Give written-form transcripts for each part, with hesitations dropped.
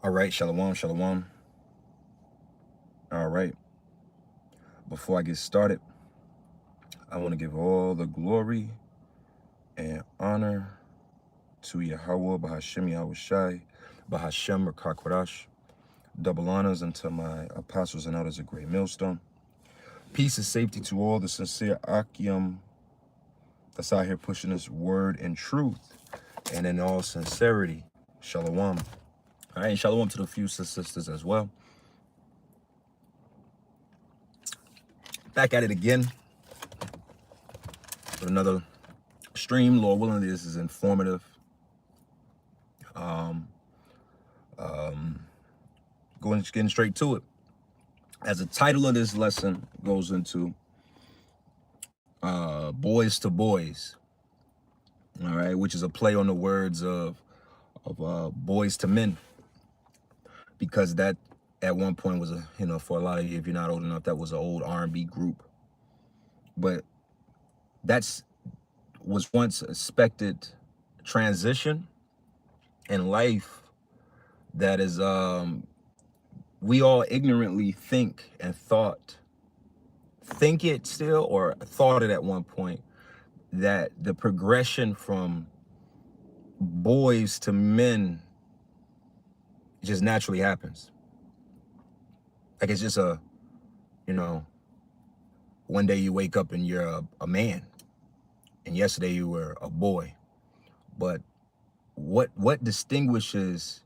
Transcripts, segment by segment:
All right, shalom, shalom. All right, before I get started, I want to give all the glory and honor to Yahweh, Bahashem Yahweh Shai, Bahashem Rakakwadash. Double honors unto my apostles and elders of Great Millstone. Peace and safety to all the sincere Akim that's out here pushing this word in truth and in all sincerity. Shalom. All right, shalom to the few sisters as well. Back at it again with another stream. Lord willing, this is informative. Getting straight to it. As the title of this lesson goes into boys to boys, all right, which is a play on the words of boys to men, because that at one point was for a lot of you, if you're not old enough, that was an old R&B group, but was once expected transition in life that is we all ignorantly think it still, or thought it at one point, that the progression from boys to men just naturally happens. Like it's just one day you wake up and you're a man, and yesterday you were a boy. But what distinguishes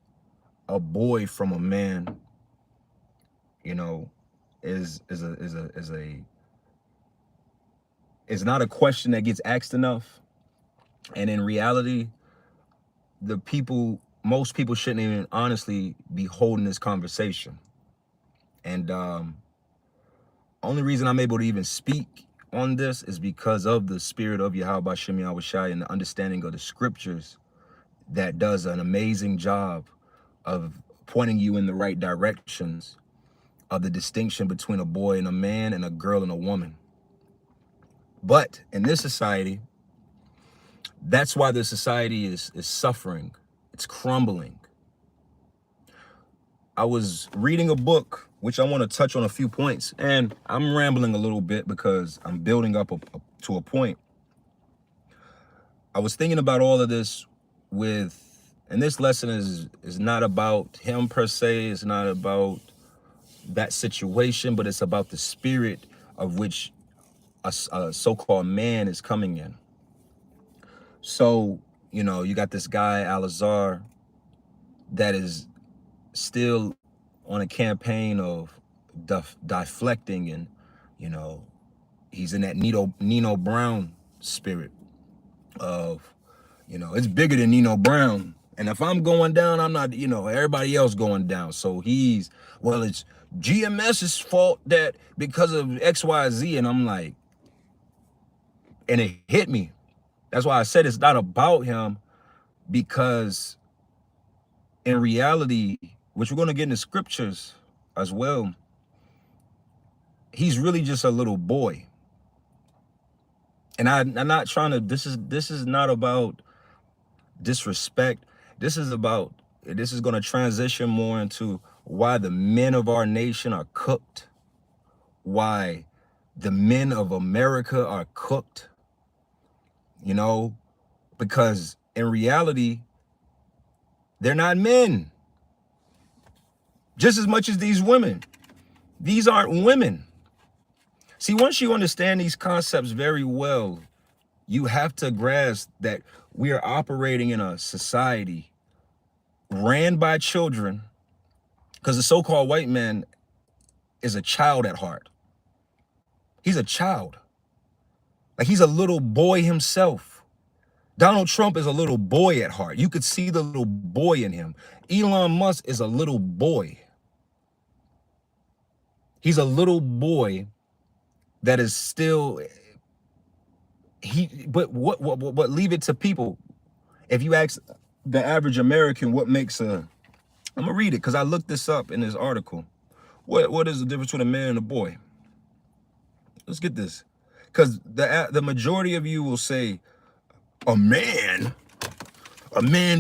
a boy from a man, is not a question that gets asked enough. And in reality, most people shouldn't even honestly be holding this conversation. And only reason I'm able to even speak on this is because of the spirit of Yahweh Hashem Yahweh Shai and the understanding of the scriptures that does an amazing job of pointing you in the right directions of the distinction between a boy and a man and a girl and a woman. But in this society, that's why the society is suffering. It's crumbling. I was reading a book, which I want to touch on a few points, and I'm rambling a little bit because I'm building up to a point. I was thinking about all of this and this lesson is not about him per se, it's not about that situation, but it's about the spirit of which a so-called man is coming in. So, you got this guy, Al-Azhar, that is still on a campaign of deflecting, and, he's in that Nino Brown spirit of, it's bigger than Nino Brown. And if I'm going down, I'm not, everybody else going down. So it's GMS's fault that because of XYZ. And I'm like, and it hit me. That's why I said it's not about him, because in reality, which we're going to get in the scriptures as well, he's really just a little boy. And I'm not trying to, this is not about disrespect. This is going to transition more into why the men of our nation are cooked, why the men of America are cooked, because in reality, they're not men. Just as much as these women. These aren't women. See, once you understand these concepts very well, you have to grasp that we are operating in a society ran by children, because the so-called white man is a child at heart. He's a child. Like, he's a little boy himself. Donald Trump is a little boy at heart. You could see the little boy in him. Elon Musk is a little boy. He's a little boy that is still, but leave it to people. If you ask the average American what makes I'm gonna read it because I looked this up in this article. What is the difference between a man and a boy? Let's get this. Because the majority of you will say, a man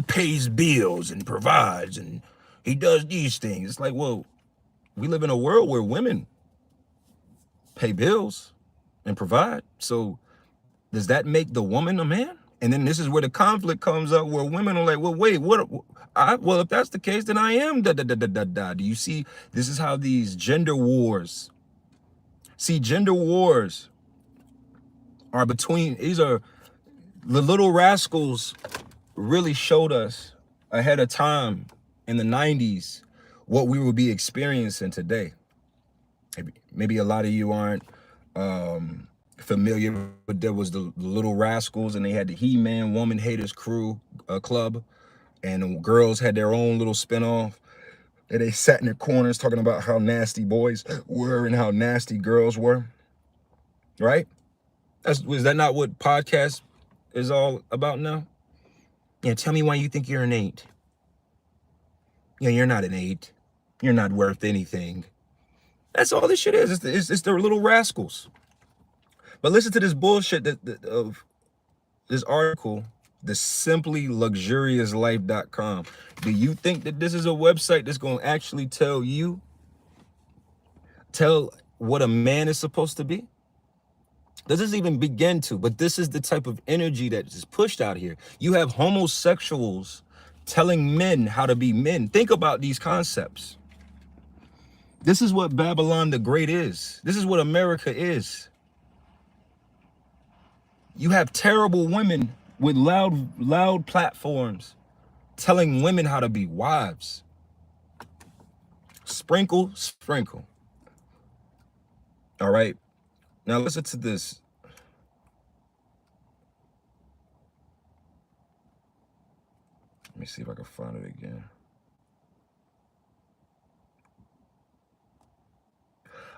pays bills and provides, and He does these things. It's like, well, we live in a world where women pay bills and provide. So does that make the woman a man? And then this is where the conflict comes up, where women are like, well, wait, what? Well, if that's the case, then I am da da da da da da. Do you see? This is how these gender wars. See, gender wars are between. These are the little rascals. Really showed us ahead of time in the 90s what we would be experiencing today. Maybe a lot of you aren't familiar, but there was the Little Rascals, and they had the He-Man Woman Haters Crew club, and the girls had their own little spinoff, and they sat in their corners talking about how nasty boys were and how nasty girls were, right? Was that not what podcast is all about now? Yeah, tell me why you think you're an 8. Yeah, you're not an 8. You're not worth anything. That's all this shit is. It's the Little Rascals. But listen to this bullshit of this article, the simplyluxuriouslife.com. Do you think that this is a website that's going to actually tell what a man is supposed to be? Does this even begin to? But this is the type of energy that is pushed out here. You have homosexuals telling men how to be men. Think about these concepts. This is what Babylon the Great is. This is what America is. You have terrible women with loud platforms telling women how to be wives. Sprinkle, sprinkle. All right. Now listen to this. Let me see if I can find it again.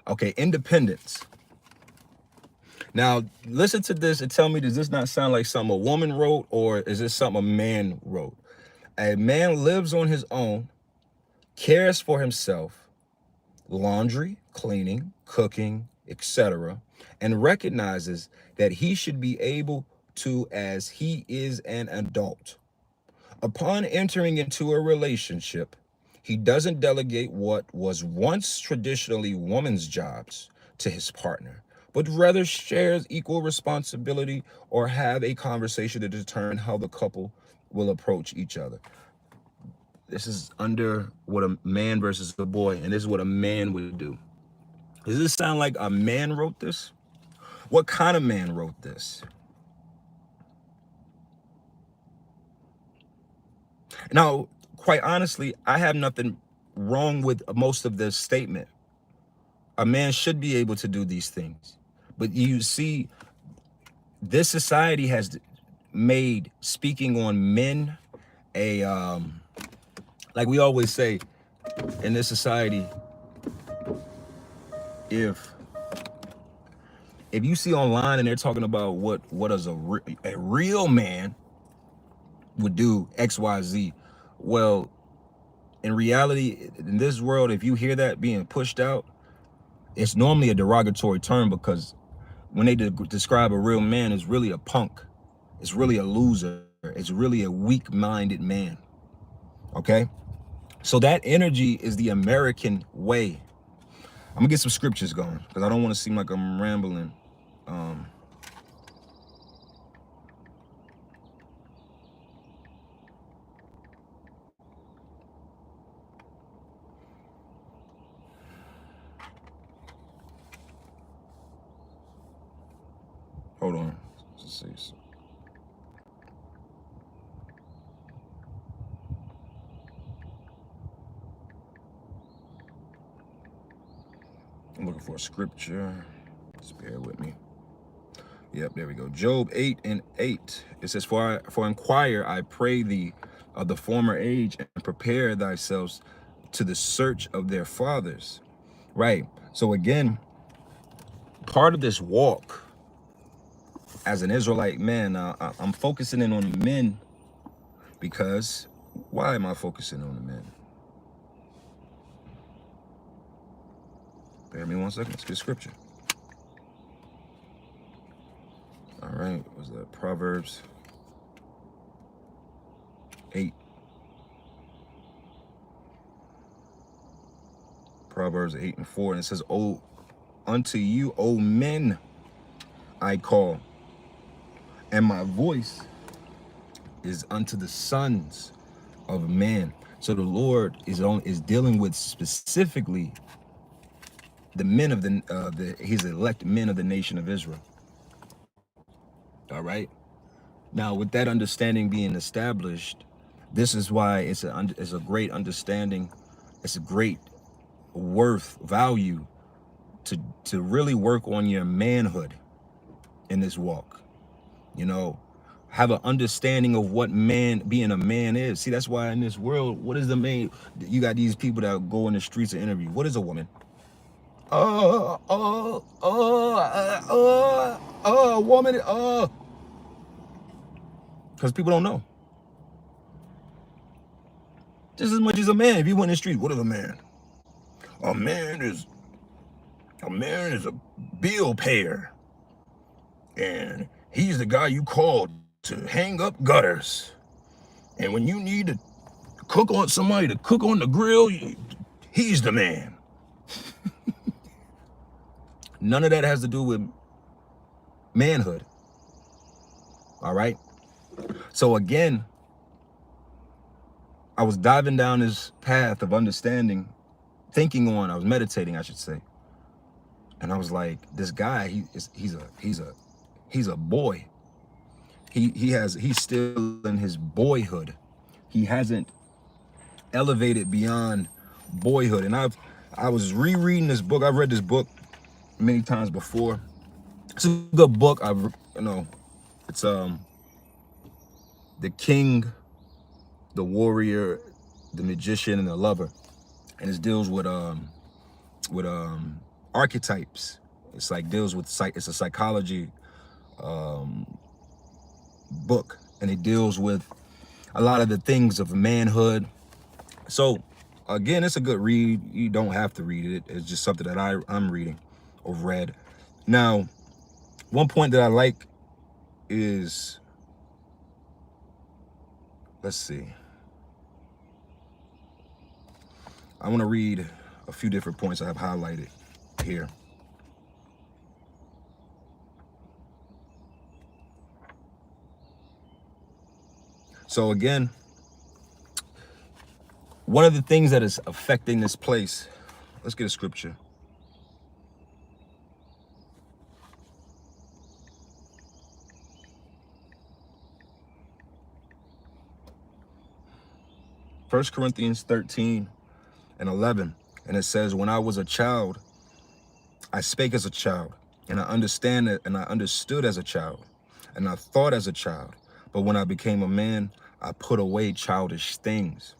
Okay, independence. Now, listen to this and tell me, does this not sound like something a woman wrote, or is this something a man wrote? A man lives on his own, cares for himself, laundry, cleaning, cooking, etc., and recognizes that he should be able to as he is an adult. Upon entering into a relationship, he doesn't delegate what was once traditionally woman's jobs to his partner, but rather shares equal responsibility or have a conversation to determine how the couple will approach each other. This is under what a man versus a boy, and this is what a man would do. Does this sound like a man wrote this? What kind of man wrote this? Now, quite honestly, I have nothing wrong with most of this statement. A man should be able to do these things. But you see, this society has made speaking on men a, like we always say in this society, if you see online and they're talking about what does a real man would do XYZ, well, in reality, in this world, if you hear that being pushed out, it's normally a derogatory term, because when they describe a real man, it's really a punk. It's really a loser. It's really a weak-minded man. Okay? So that energy is the American way. I'm gonna get some scriptures going because I don't want to seem like I'm rambling. Hold on. Let's see. I'm looking for a scripture. Just bear with me. Yep, there we go. Job 8:8. It says, For inquire, I pray thee, of the former age, and prepare thyself to the search of their fathers. Right. So again, part of this walk as an Israelite man, I'm focusing in on the men because, why am I focusing on the men? Bear me 1 second. Let's get scripture. All right. What was that? Proverbs 8. Proverbs 8:4, and it says, "Oh, unto you, O men, I call, and my voice is unto the sons of man." So the Lord is dealing with specifically the men of his elect men of the nation of Israel. All right. Now, with that understanding being established, this is why it's a great understanding. It's a great value to really work on your manhood in this walk. You know, have an understanding of what being a man is. See, that's why in this world, what is the man? You got these people that go in the streets and interview. What is a woman? Woman. Because people don't know. Just as much as a man. If you went in the street, what is a man? A man is a bill payer, and he's the guy you call to hang up gutters. And when you need to cook on somebody to cook on the grill, he's the man. None of that has to do with manhood. All right. So again, I was diving down this path of understanding, I was meditating, I should say. And I was like, this guy, he's a boy. He's still in his boyhood. He hasn't elevated beyond boyhood. And I was rereading this book. I've read this book many times before. It's a good book. It's The King, the Warrior, the Magician, and the Lover. And it deals with archetypes. It's like it's a psychology book, and it deals with a lot of the things of manhood. So again, it's a good read. You don't have to read it. It's just something that I'm reading or read. Now, one point that I like is, let's see. I want to read a few different points I have highlighted here. So again, one of the things that is affecting this place, let's get a scripture. First Corinthians 13:11, and it says, "When I was a child, I spake as a child, and I understood as a child, and I thought as a child. But when I became a man, I put away childish things."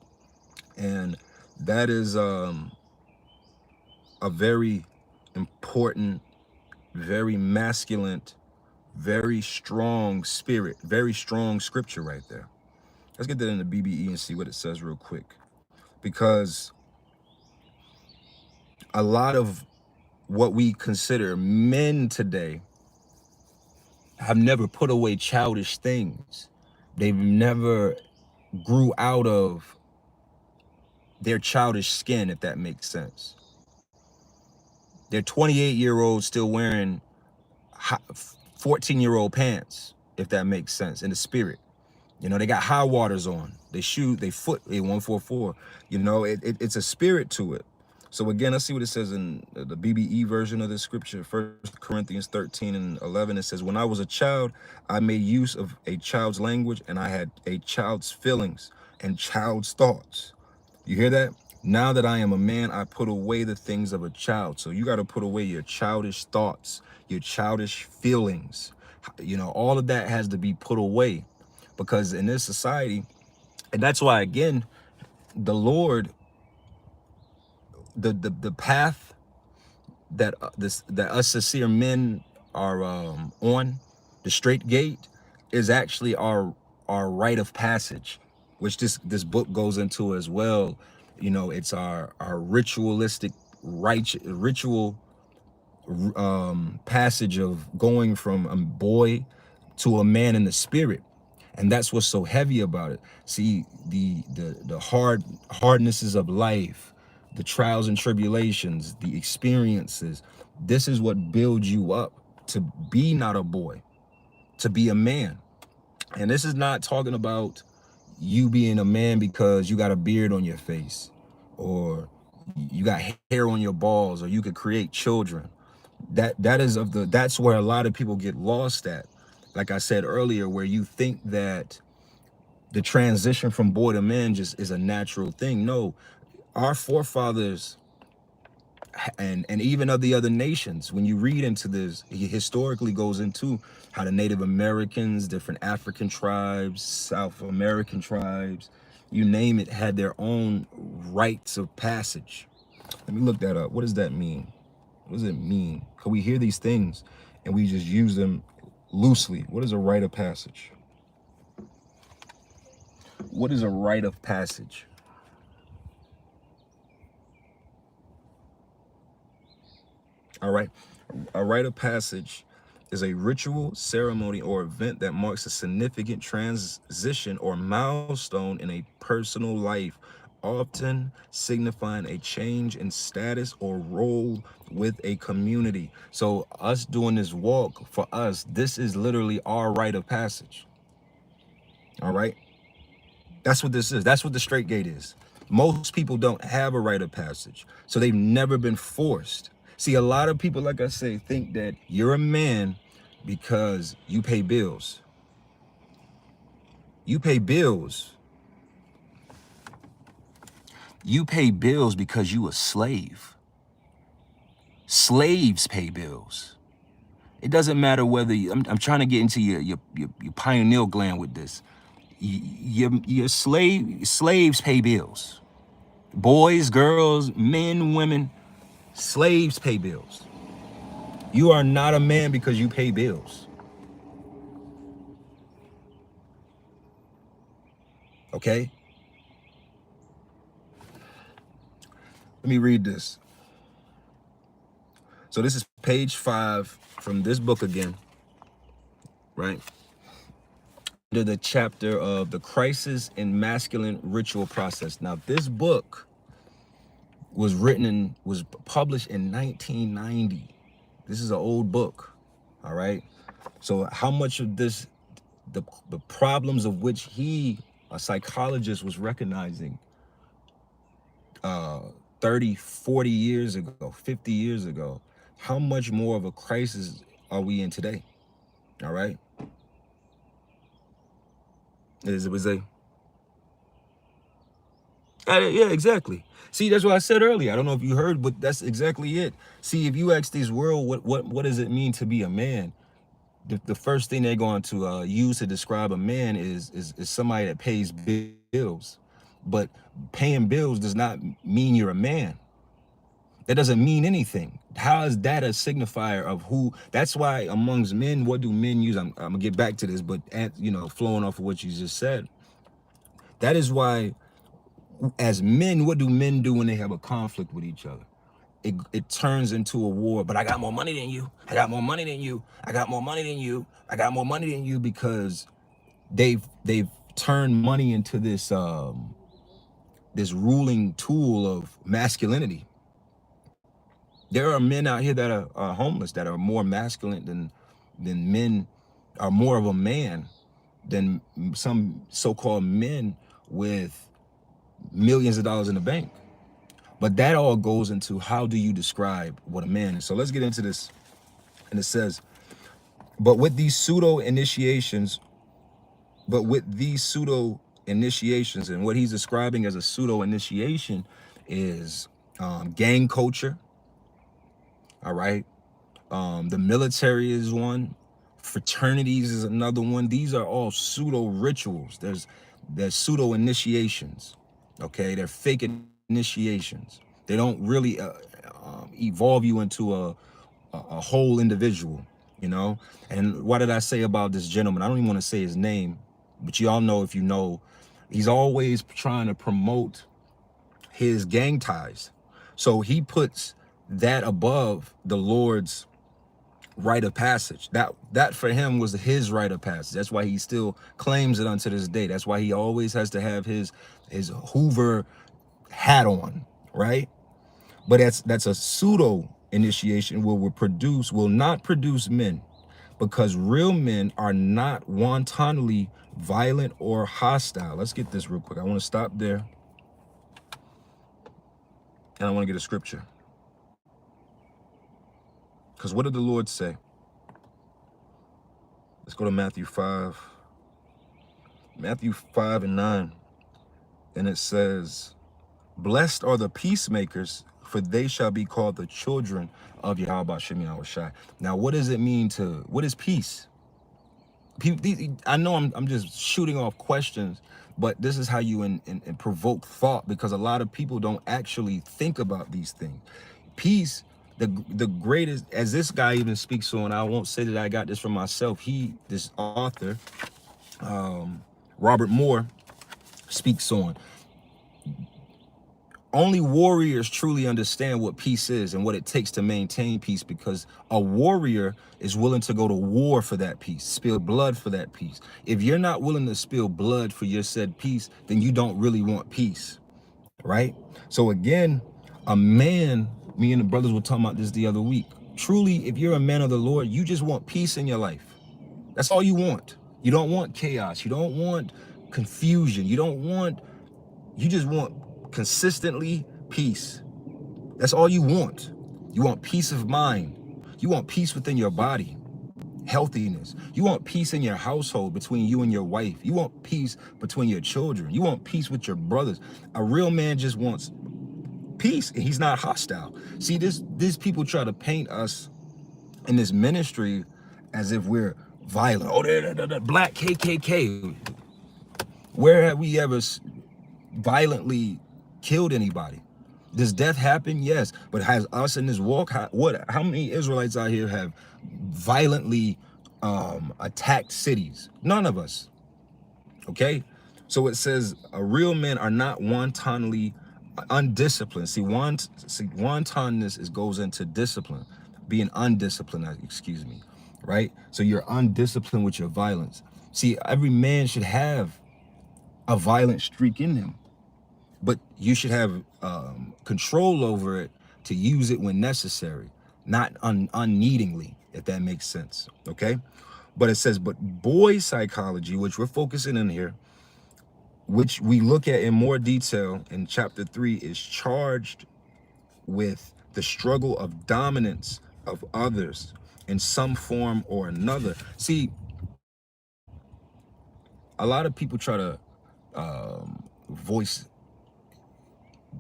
And that is a very important, very masculine, very strong spirit, very strong scripture right there. Let's get that in the BBE and see what it says real quick. Because a lot of what we consider men today have never put away childish things. They've never grew out of their childish skin, if that makes sense. They're 28-year-olds still wearing 14-year-old pants, if that makes sense, in the spirit. You know, they got high waters on. They shoot, they foot a 144. You know, it's a spirit to it. So again, let's see what it says in the BBE version of the scripture, 1 Corinthians 13:11. It says, "When I was a child, I made use of a child's language, and I had a child's feelings and child's thoughts." You hear that? "Now that I am a man, I put away the things of a child." So you got to put away your childish thoughts, your childish feelings. You know, all of that has to be put away, because in this society, and that's why, again, the Lord, the path that us sincere men are on, the straight gate, is actually our rite of passage, which this book goes into as well. You know, it's our ritualistic ritual passage of going from a boy to a man in the spirit. And that's what's so heavy about it. See, the hardnesses of life, the trials and tribulations, the experiences. This is what builds you up to be not a boy, to be a man. And this is not talking about you being a man because you got a beard on your face, or you got hair on your balls, or you could create children. That's where a lot of people get lost at. Like I said earlier, where you think that the transition from boy to man just is a natural thing. No, our forefathers and even of the other nations, when you read into this, he historically goes into how the Native Americans, different African tribes, South American tribes, you name it, had their own rites of passage. Let me look that up. What does that mean? What does it mean? Because we hear these things and we just use them loosely. What is a rite of passage? What is a rite of passage? All right. A rite of passage is a ritual, ceremony, or event that marks a significant transition or milestone in a personal life, often signifying a change in status or role with a community. So us doing this walk, for us, this is literally our rite of passage. All right. That's what this is. That's what the straight gate is. Most people don't have a rite of passage, so they've never been forced. See, a lot of people, like I say, think that you're a man because you pay bills. You pay bills. You pay bills because you a slave. Slaves pay bills. It doesn't matter whether I'm trying to get into your pineal gland with this. Your slaves pay bills. Boys, girls, men, women, slaves pay bills. You are not a man because you pay bills. Okay? Let me read this. So this is page 5 from this book again, right? Under the chapter of the crisis in masculine ritual process. Now, this book was published in 1990. This is an old book, all right? So how much of this, the problems of which he, a psychologist, was recognizing 30, 40 years ago, 50 years ago, how much more of a crisis are we in today? All right? Is it was a yeah, exactly. See, that's what I said earlier. I don't know if you heard, but that's exactly it. See, if you ask this world what does it mean to be a man, the first thing they're going to use to describe a man is somebody that pays bills. But paying bills does not mean you're a man. That doesn't mean anything. How is that a signifier of who? That's why amongst men, what do men use? I'm gonna get back to this, but flowing off of what you just said, that is why, as men, what do men do when they have a conflict with each other? It turns into a war. But I got more money than you. I got more money than you. I got more money than you. I got more money than you, because they've turned money into this this ruling tool of masculinity. There are men out here that are homeless, that are more masculine than men, are more of a man than some so-called men with millions of dollars in the bank. But that all goes into how do you describe what a man is. So let's get into this. And it says, but with these pseudo initiations, and what he's describing as a pseudo initiation is gang culture. All right. The military is one. Fraternities is another one. These are all pseudo rituals. There's pseudo initiations. Okay, they're fake initiations. They don't really evolve you into a whole individual, you know. And what did I say about this gentleman? I don't even want to say his name, but y'all know, if you know, he's always trying to promote his gang ties. So he puts that above the Lord's rite of passage. That for him was his rite of passage. That's why he still claims it unto this day. That's why he always has to have his Hoover hat on, right? But that's a pseudo initiation will not produce men, because real men are not wantonly violent or hostile. Let's get this real quick. I want to stop there, and I want to get a scripture. Because what did the Lord say? Let's go to Matthew 5. Matthew 5:9. And it says, "Blessed are the peacemakers, for they shall be called the children of Yahweh Shem Yahushai." Now, what does it mean what is peace? I know I'm just shooting off questions, but this is how you provoke thought, because a lot of people don't actually think about these things. Peace, the greatest, as this guy even speaks on, I won't say that I got this from myself. This author, Robert Moore, speaks on. Only warriors truly understand what peace is and what it takes to maintain peace, because a warrior is willing to go to war for that peace, spill blood for that peace. If you're not willing to spill blood for your said peace, then you don't really want peace, right? So again, a man, me and the brothers were talking about this the other week. Truly, if you're a man of the Lord, you just want peace in your life. That's all you want. You don't want chaos. You don't want confusion. You just want consistently peace. That's all you want. You want peace of mind. You want peace within your body, healthiness. You want peace in your household between you and your wife. You want peace between your children. You want peace with your brothers. A real man just wants peace, and he's not hostile. See, these people try to paint us in this ministry as if we're violent. Oh, they're black KKK. Where have we ever violently killed anybody? Does death happen? Yes. But has us in this walk, how many Israelites out here have violently attacked cities? None of us. Okay? So it says a real men are not wantonly undisciplined. See, wantonness goes into discipline, being undisciplined, excuse me, right? So you're undisciplined with your violence. See, every man should have a violent streak in him, but you should have control over it to use it when necessary, not unneedingly, if that makes sense, okay? But it says, but boy psychology, which we're focusing in here, which we look at in more detail in chapter 3, is charged with the struggle of dominance of others in some form or another. See, a lot of people try to voice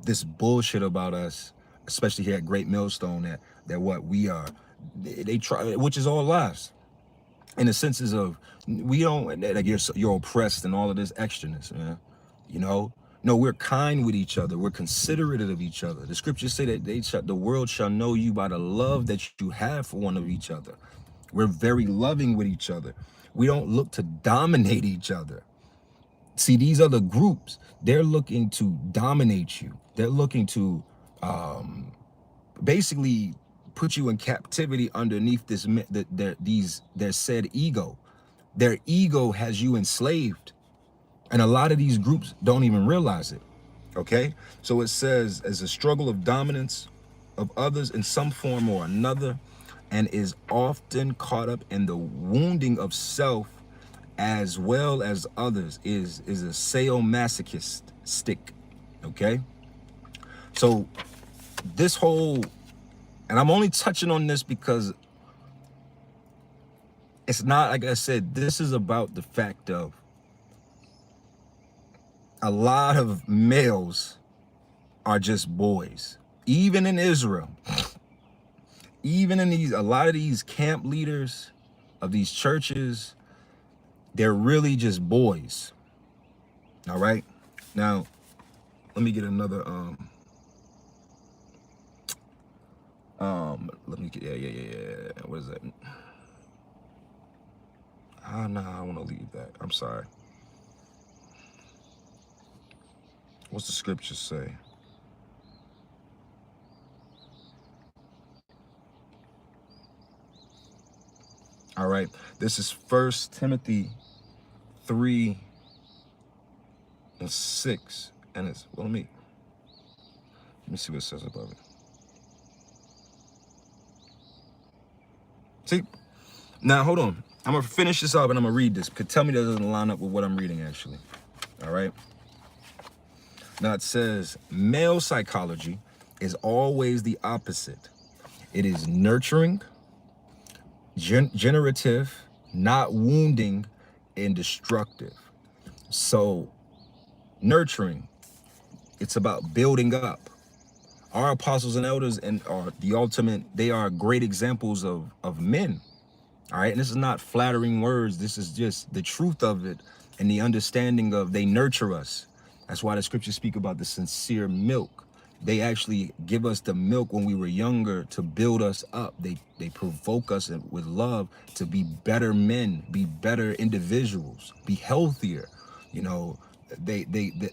this bullshit about us, especially here at Great Millstone, that what we are, they try, which is all lies, in the senses of we don't, like you're oppressed and all of this extraness, man. You know, no, we're kind with each other. We're considerate of each other. The scriptures say that the world shall know you by the love that you have for one of each other. We're very loving with each other. We don't look to dominate each other. See, these other groups, they're looking to dominate you. They're looking to basically put you in captivity underneath their said ego. Their ego has you enslaved. And a lot of these groups don't even realize it, okay? So it says, as a struggle of dominance of others in some form or another, and is often caught up in the wounding of self as well as others, is a sadomasochistic, okay? So this whole, and I'm only touching on this because it's not, like I said, this is about the fact of a lot of males are just boys. Even in Israel, even in a lot of these camp leaders of these churches, they're really just boys. All right. Now, let me get another, let me get, yeah. What is that? No, I want to leave that. I'm sorry. What's the scripture say? All right. This is 1 Timothy 3:6. And it's, well, let me see what it says above it. See, now hold on. I'm gonna finish this up and I'm gonna read this. Could tell me that doesn't line up with what I'm reading actually. All right. Now it says male psychology is always the opposite. It is nurturing, generative, not wounding, and destructive. So nurturing, it's about building up. Our apostles and elders and are the ultimate, they are great examples of men. All right, and this is not flattering words. This is just the truth of it and the understanding of they nurture us. That's why the scriptures speak about the sincere milk. They actually give us the milk when we were younger to build us up. They provoke us with love to be better men, be better individuals, be healthier. You know,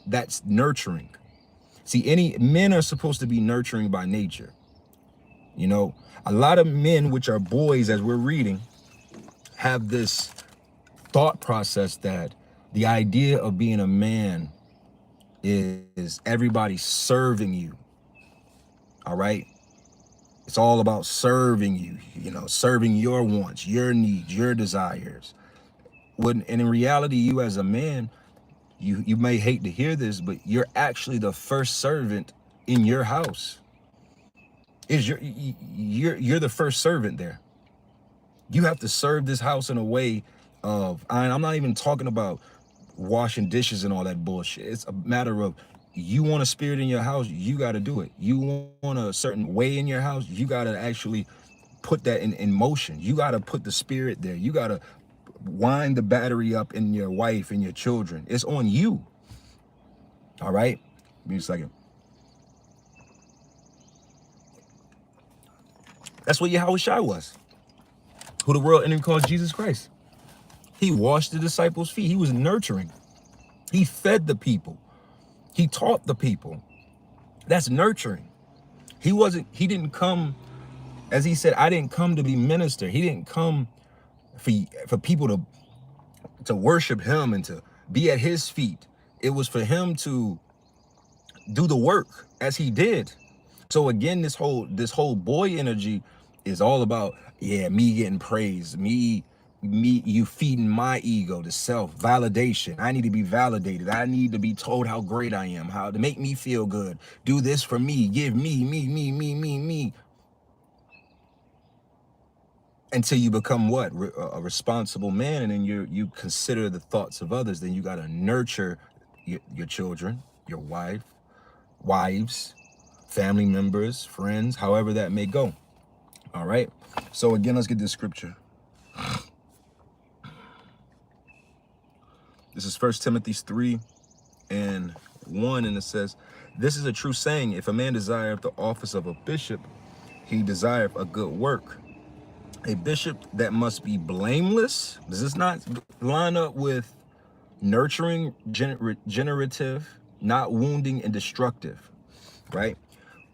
that's nurturing. See, any men are supposed to be nurturing by nature. You know, a lot of men, which are boys, as we're reading, have this thought process that the idea of being a man is everybody serving you. All right. It's all about serving you, you know, serving your wants, your needs, your desires. And in reality, you as a man, you may hate to hear this, but you're actually the first servant in your house. You're the first servant there. You have to serve this house in a way of, I'm not even talking about washing dishes and all that bullshit. It's a matter of, you want a spirit in your house, you got to do it. You want a certain way in your house, you got to actually put that in motion. You got to put the spirit there. You got to wind the battery up in your wife and your children. It's on you. All right? Give me a second. That's what Yahushua was, who the world enemy calls Jesus Christ. He washed the disciples' feet. He was nurturing. He fed the people. He taught the people. That's nurturing. He didn't come, as he said, I didn't come to be minister. He didn't come for people to worship him and to be at his feet. It was for him to do the work as he did. So again, this whole boy energy is all about, yeah, me getting praise, me, you feeding my ego, the self validation. I need to be validated. I need to be told how great I am, how to make me feel good. Do this for me, give me. Until you become what? A responsible man, and then you consider the thoughts of others. Then you got to nurture your children, your wives, family members, friends, however that may go. All right. So again, let's get this scripture. This is 1 Timothy 3:1, and it says, this is a true saying, if a man desireth the office of a bishop, he desireth a good work. A bishop that must be blameless. Does this not line up with nurturing, generative, not wounding and destructive, right?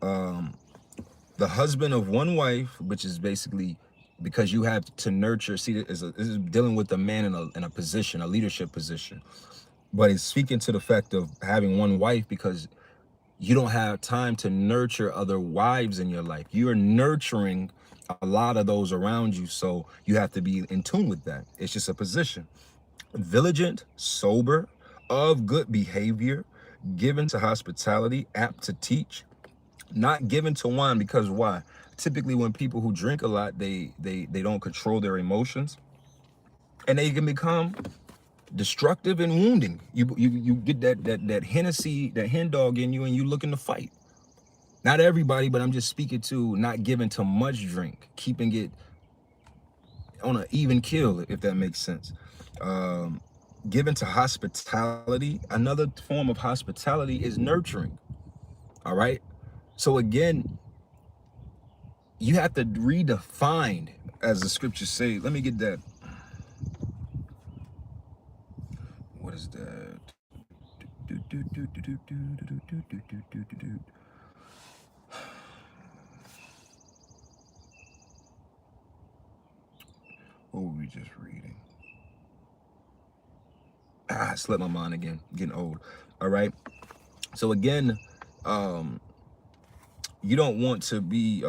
The husband of one wife, which is basically because you have to nurture. See, this is dealing with a man in a position, a leadership position, but it's speaking to the fact of having one wife because you don't have time to nurture other wives in your life. You're nurturing a lot of those around you, so you have to be in tune with that. It's just a position. Vigilant, sober, of good behavior, given to hospitality, apt to teach, not given to wine, because why? Typically when people who drink a lot, they don't control their emotions, and they can become destructive and wounding. You get that Hennessy, that hen dog in you, and you looking to fight. Not everybody, but I'm just speaking to not giving too much drink, keeping it on an even keel, if that makes sense. Given to hospitality. Another form of hospitality is nurturing. All right. So again, you have to redefine, as the scriptures say. Let me get that. What is that? What were we just reading? I slipped my mind again. Getting old. All right. So again, you don't want to be,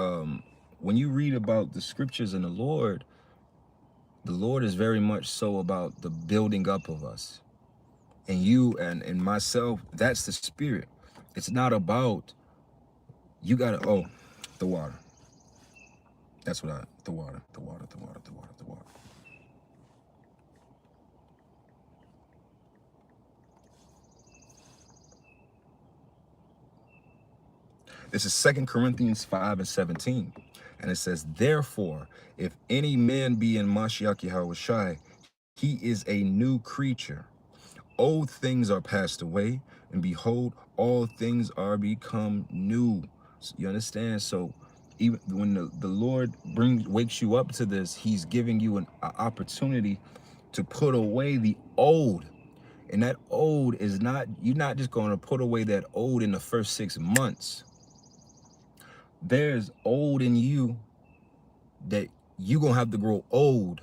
when you read about the scriptures and the Lord, The Lord is very much so about the building up of us. And you and myself, that's the spirit. It's not about, you gotta, oh, the water. That's what the water, the water, the water, the water, the water. This is 2 Corinthians 5:17. And it says, therefore, if any man be in Mashiach Yahushai, he is a new creature. Old things are passed away, and behold, all things are become new. So you understand? So even when the Lord wakes you up to this, he's giving you an opportunity to put away the old. And that old is not, you're not just going to put away that old in the first 6 months. There's old in you that you're going to have to grow old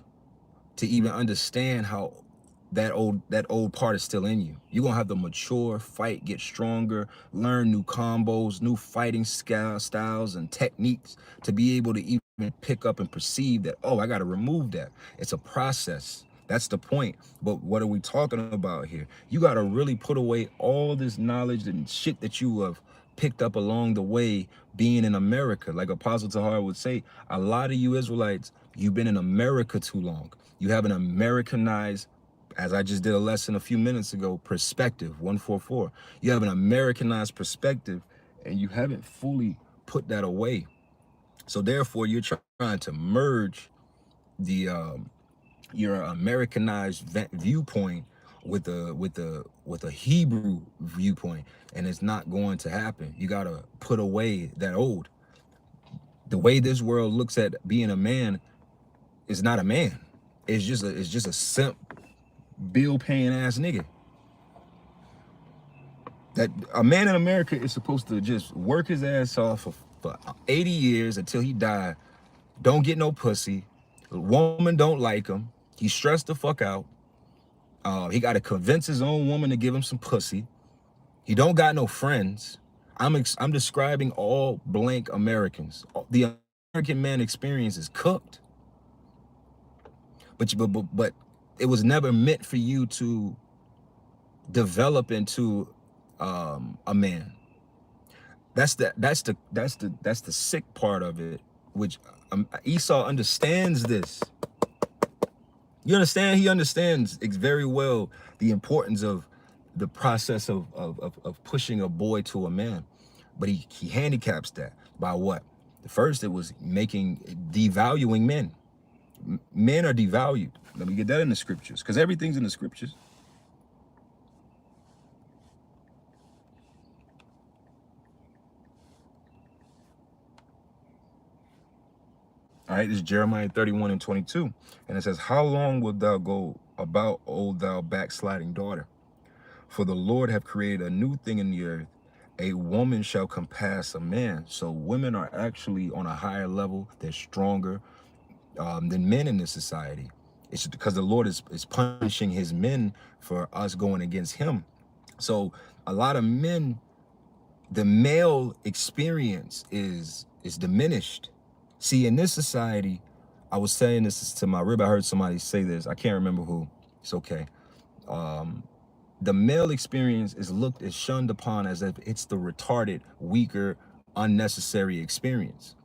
to even understand how that old part is still in you. You're going to have to mature, fight, get stronger, learn new combos, new fighting styles and techniques to be able to even pick up and perceive that, oh, I got to remove that. It's a process. That's the point. But what are we talking about here? You got to really put away all this knowledge and shit that you have picked up along the way being in America. Like Apostle Tahar would say, a lot of you Israelites, you've been in America too long. You have an Americanized, as I just did a lesson a few minutes ago, perspective, 144. You have an Americanized perspective and you haven't fully put that away. So therefore you're trying to merge the your Americanized viewpoint with a Hebrew viewpoint, and it's not going to happen. You got to put away that old. The way this world looks at being a man is not a man. It's just a simp, bill paying ass nigga. That a man in America is supposed to just work his ass off for 80 years until he died. Don't get no pussy. The woman don't like him. He's stressed the fuck out. He got to convince his own woman to give him some pussy. He don't got no friends. I'm describing all blank Americans. The American man experience is cooked. But it was never meant for you to develop into a man. That's the sick part of it, which Esau understands this. You understand? He understands very well the importance of the process of pushing a boy to a man. But he handicaps that by what? First, it was devaluing men. Men are devalued. Let me get that in the scriptures, because everything's in the scriptures. All right, this is Jeremiah 31:22. And it says, how long wilt thou go about, O thou backsliding daughter? For the Lord have created a new thing in the earth. A woman shall compass a man. So women are actually on a higher level. They're stronger than men in this society. It's because the Lord is punishing his men for us going against him. So a lot of men, the male experience is diminished. See, in this society, I was saying this to my rib. I heard somebody say this. I can't remember who. It's okay. The male experience is shunned upon as if it's the retarded, weaker, unnecessary experience.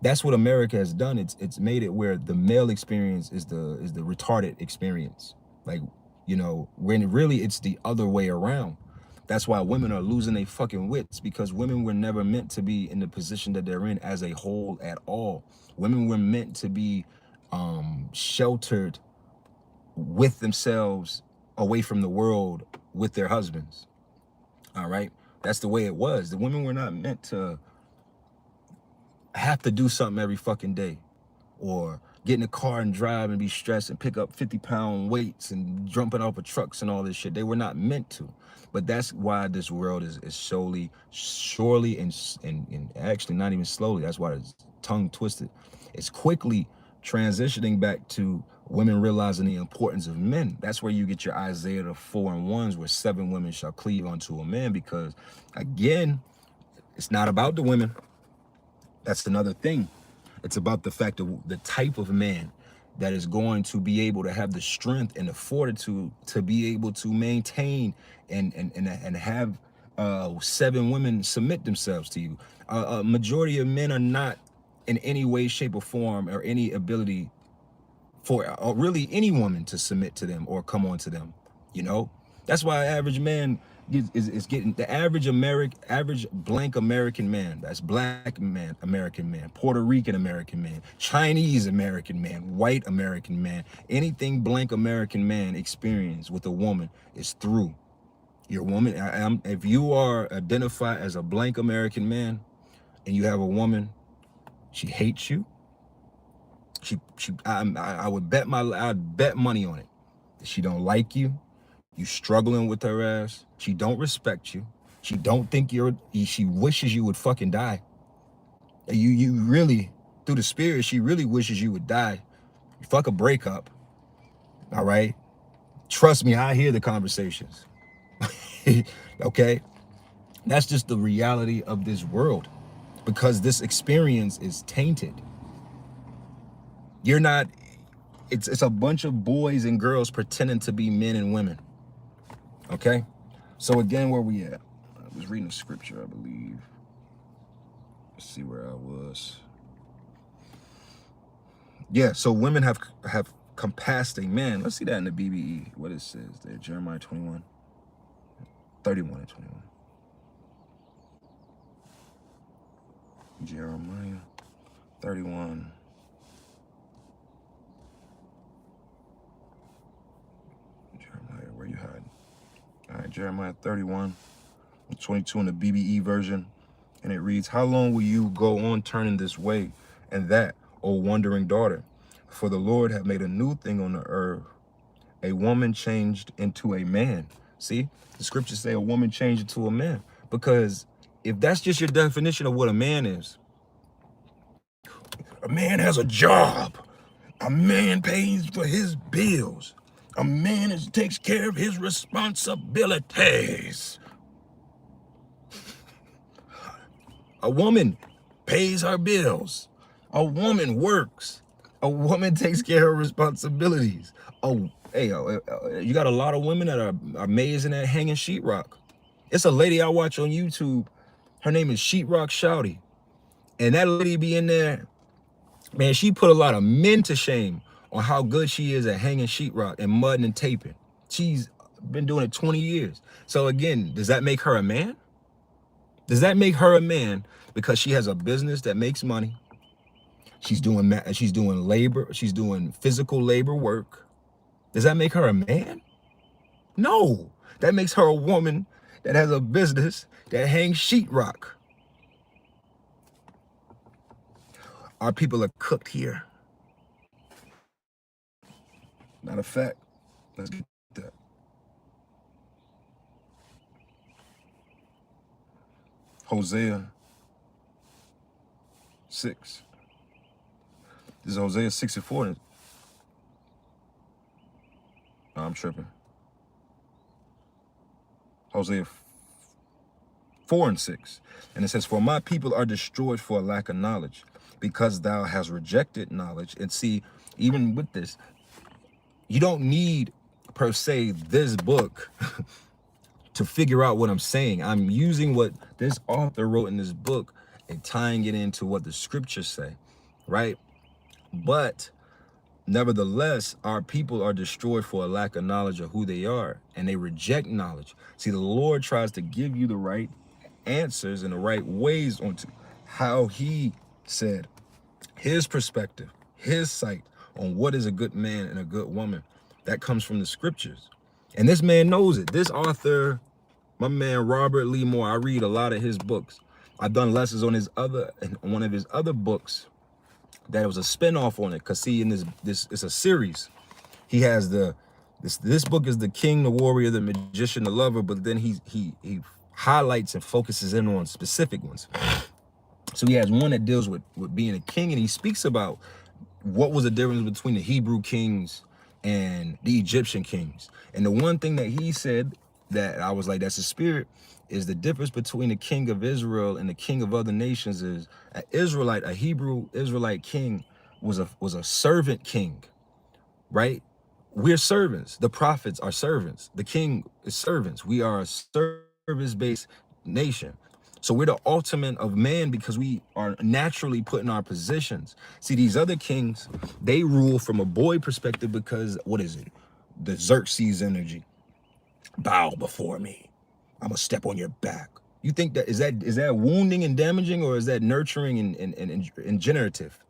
That's what America has done. It's made it where the male experience is the retarded experience. Like, you know, when really it's the other way around. That's why women are losing their fucking wits, because women were never meant to be in the position that they're in as a whole at all. Women were meant to be sheltered with themselves, away from the world, with their husbands. All right? That's the way it was. The women were not meant to have to do something every fucking day, or get in a car and drive and be stressed and pick up 50-pound weights and jumping off of trucks and all this shit. They were not meant to. But that's why this world is surely, and actually not even slowly, that's why it's tongue twisted. It's quickly transitioning back to women realizing the importance of men. That's where you get your Isaiah the 4 and 1s, where 7 women shall cleave unto a man, because again, it's not about the women. That's another thing. It's about the fact of the type of man that is going to be able to have the strength and the fortitude to be able to maintain and have 7 women submit themselves to you. A majority of men are not in any way, shape, or form, or any ability for really any woman to submit to them or come on to them. You know, that's why average man is getting the average blank American man. That's black man, American man, Puerto Rican American man, Chinese American man, white American man. Anything blank American man experience with a woman is through your woman. If you are identified as a blank American man and you have a woman, she hates you. I'd bet money on it. She don't like you. You struggling with her ass. She don't respect you. She don't think she wishes you would fucking die. You really, through the spirit, she really wishes you would die. Fuck a breakup. All right? Trust me, I hear the conversations. Okay? That's just the reality of this world, because this experience is tainted. You're not, it's a bunch of boys and girls pretending to be men and women. Okay? So again, where we at? I was reading the scripture, I believe. Let's see where I was. Yeah, so women have compassed a man. Let's see that in the BBE, what it says there. Jeremiah 21, 31 and 21. Jeremiah 31. Jeremiah, where you hiding? All right, Jeremiah 31, 22 in the BBE version. And it reads, how long will you go on turning this way and that, O wandering daughter? For the Lord hath made a new thing on the earth. A woman changed into a man. See, the scriptures say a woman changed into a man. Because if that's just your definition of what a man is, a man has a job. A man pays for his bills. A man takes care of his responsibilities. A woman pays her bills. A woman works. A woman takes care of responsibilities. Oh, hey, you got a lot of women that are amazing at hanging sheetrock. It's a lady I watch on YouTube. Her name is Sheetrock Shouty. And that lady be in there, man, she put a lot of men to shame on how good she is at hanging sheetrock and mudding and taping. She's been doing it 20 years. So again, does that make her a man? Does that make her a man because she has a business that makes money? She's doing labor. She's doing physical labor work. Does that make her a man? No. That makes her a woman that has a business that hangs sheetrock. Our people are cooked here. Not a fact. Let's get that. Hosea 6. This is Hosea 6 and 4. No, I'm tripping. Hosea 4 and 6. And it says, for my people are destroyed for a lack of knowledge, because thou hast rejected knowledge. And see, even with this, you don't need, per se, this book to figure out what I'm saying. I'm using what this author wrote in this book and tying it into what the scriptures say, right? But nevertheless, our people are destroyed for a lack of knowledge of who they are, and they reject knowledge. See, the Lord tries to give you the right answers and the right ways onto how he said his perspective, his sight on what is a good man and a good woman. That comes from the scriptures. And this man knows it. This author, my man Robert Lee Moore, I read a lot of his books. I've done lessons on one of his other books that was a spinoff on it. Cause see, in this it's a series. He has this book is the king, the warrior, the magician, the lover, but then he highlights and focuses in on specific ones. So he has one that deals with being a king, and he speaks about what was the difference between the Hebrew kings and the Egyptian kings. And the one thing that he said that I was like, that's a spirit, is the difference between the king of Israel and the king of other nations is a Hebrew Israelite king was a servant king. right? We're servants. The prophets are servants. The king is servants. We are a service-based nation. So we're the ultimate of man because we are naturally put in our positions. See, these other kings, they rule from a boy perspective because, what is it? The Xerxes energy. Bow before me. I'm gonna step on your back. You think that is that wounding and damaging, or is that nurturing and generative?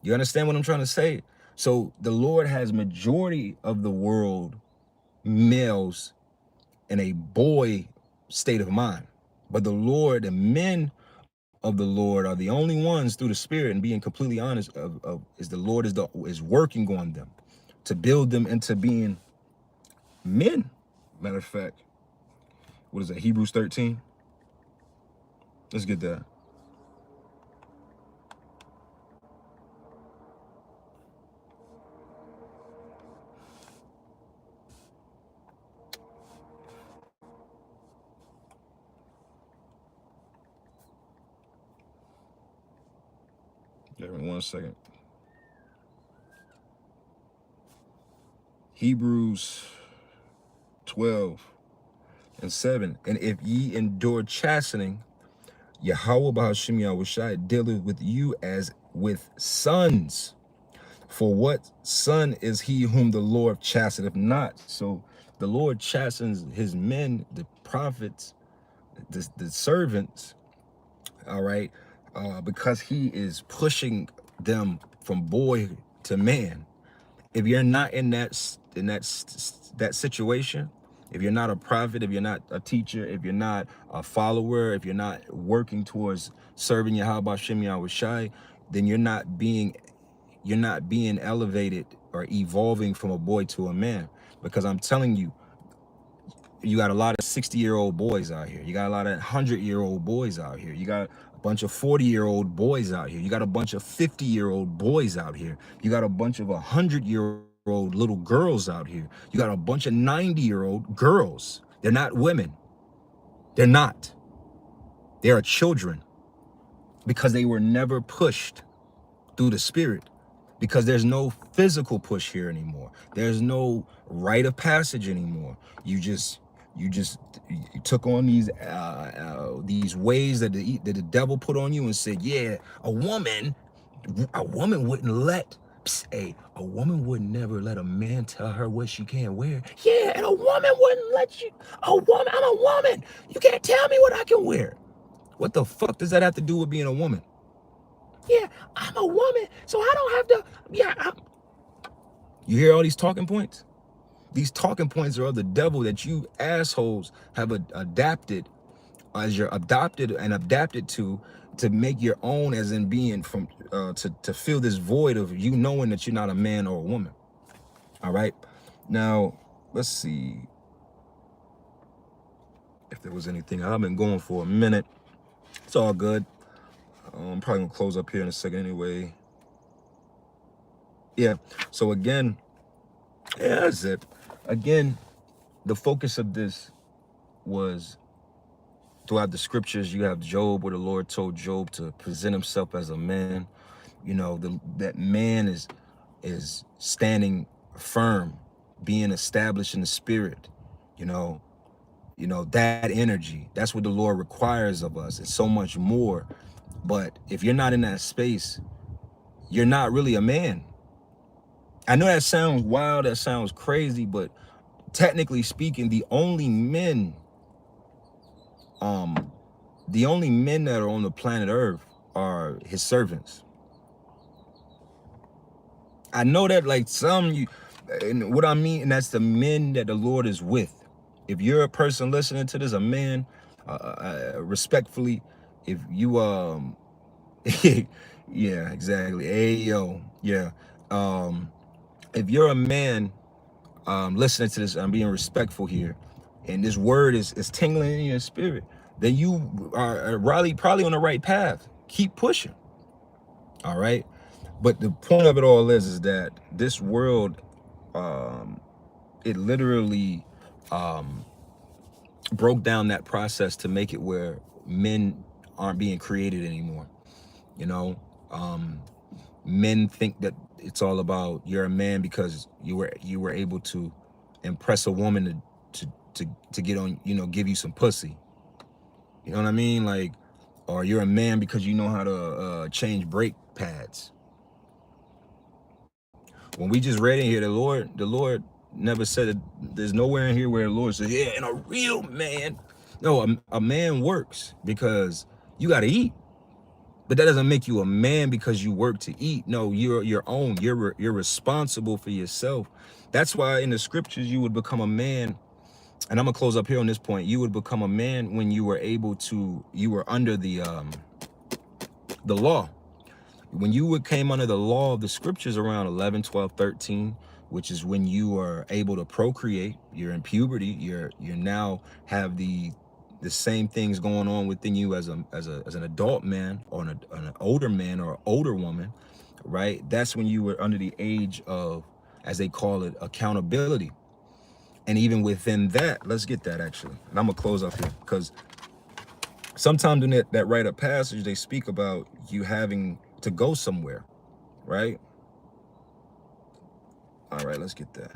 You understand what I'm trying to say? So the Lord has majority of the world males in a boy state of mind. But the Lord, the men of the Lord are the only ones through the Spirit, and being completely honest, is the Lord is working on them to build them into being men. Matter of fact, what is that? Hebrews 13. Let's get that. Give me 1 second. Hebrews 12:7. And if ye endure chastening, Yahweh Bahashim Yahushai dealeth with you as with sons. For what son is he whom the Lord chasteneth not? So the Lord chastens his men, the prophets, the servants, all right, because he is pushing them from boy to man. If you're not in that situation, if you're not a prophet, if you're not a teacher, if you're not a follower, if you're not working towards serving Yahweh Shem Yahushai, then you're not being elevated or evolving from a boy to a man. Because I'm telling you, you got a lot of 60-year-old boys out here. You got a lot of 100-year-old boys out here. You got a bunch of 40-year-old boys out here. You got a bunch of 50-year-old boys out here. You got a bunch of 100-year-old little girls out here. You got a bunch of 90-year-old girls. They're not women. They're not. They are children because they were never pushed through the Spirit, because there's no physical push here anymore. There's no rite of passage anymore. You took on these ways that the devil put on you and said, yeah, a woman wouldn't let, a woman would never let a man tell her what she can't wear. Yeah, and a woman wouldn't let you, I'm a woman. You can't tell me what I can wear. What the fuck does that have to do with being a woman? Yeah, I'm a woman, so I don't have to, You hear all these talking points? These talking points are of the devil that you assholes have adapted, as you're adopted and adapted to make your own, as in being from, to fill this void of you knowing that you're not a man or a woman. All right? Now, let's see if there was anything. I've been going for a minute. It's all good. I'm probably gonna close up here in a second anyway. Yeah, so again, yeah, that's it. Again, the focus of this was throughout the scriptures. You have Job, where the Lord told Job to present himself as a man. You know, that man is standing firm, being established in the Spirit. You know that energy. That's what the Lord requires of us. It's so much more. But if you're not in that space, you're not really a man. I know that sounds wild, that sounds crazy, but technically speaking, the only men that are on the planet Earth are his servants. I know that, like, and what I mean, and that's the men that the Lord is with. If you're a person listening to this, a man, respectfully, if you yeah, exactly. Hey, yo, yeah. If you're a man listening to this, I'm being respectful here, and this word is tingling in your spirit, then you are probably on the right path. Keep pushing. All right. But the point of it all is that this world, it literally broke down that process to make it where men aren't being created anymore. You know, men think that it's all about you're a man because you were able to impress a woman to get on, you know, give you some pussy. You know what I mean? Like, or you're a man because you know how to change brake pads. When we just read in here, the Lord never said it. There's nowhere in here where the Lord says, yeah, and a real man. No, a man works because you got to eat. But that doesn't make you a man because you work to eat. No, you're your own. You're responsible for yourself. That's why in the scriptures you would become a man. And I'm gonna close up here on this point. You would become a man when you were able to. You were under the law. When you came under the law of the scriptures around 11, 12, 13, which is when you are able to procreate. You're in puberty. You're now have the same things going on within you as an adult man or an older man or older woman, right? That's when you were under the age of, as they call it, accountability. And even within that, let's get that actually. And I'm gonna close up here because sometimes in that rite of passage, they speak about you having to go somewhere, right? All right, let's get that.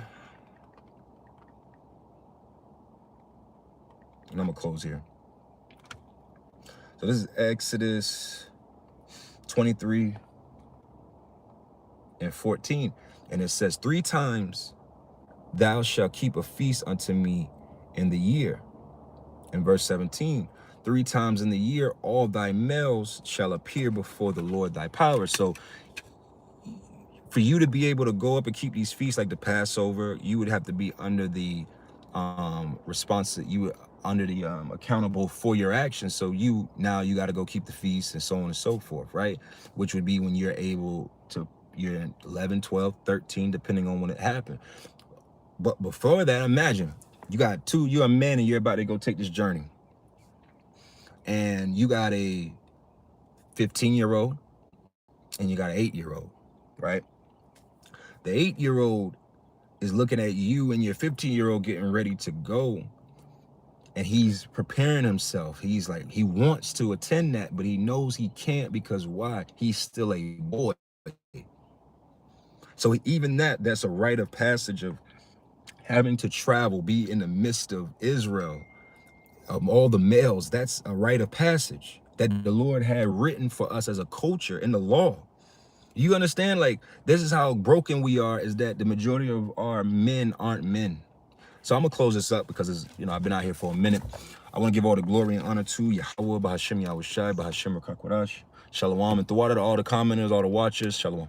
And I'm gonna close here. So this is Exodus 23 and 14. And it says, 3 times thou shalt keep a feast unto me in the year. In verse 17, 3 times in the year, all thy males shall appear before the Lord thy power. So for you to be able to go up and keep these feasts like the Passover, you would have to be under the accountable for your actions. So you got to go keep the feast and so on and so forth, right? Which would be when you're able to, you're in 11, 12, 13, depending on when it happened. But before that, imagine you're a man and you're about to go take this journey. And you got a 15-year-old and you got an 8-year-old, right? The 8-year-old is looking at you and your 15-year-old getting ready to go. And he's preparing himself. He's like, he wants to attend that, but he knows he can't because why? He's still a boy. So even that's a rite of passage of having to travel, be in the midst of Israel, all the males. That's a rite of passage that the Lord had written for us as a culture in the law. You understand? Like, this is how broken we are, is that the majority of our men aren't men. So I'm gonna close this up because it's, I've been out here for a minute. I want to give all the glory and honor to Yahweh, Bahashim Yahushai, Bahashim Rakakwadash, Shalom, and throughout to all the commenters, all the watchers, Shalom.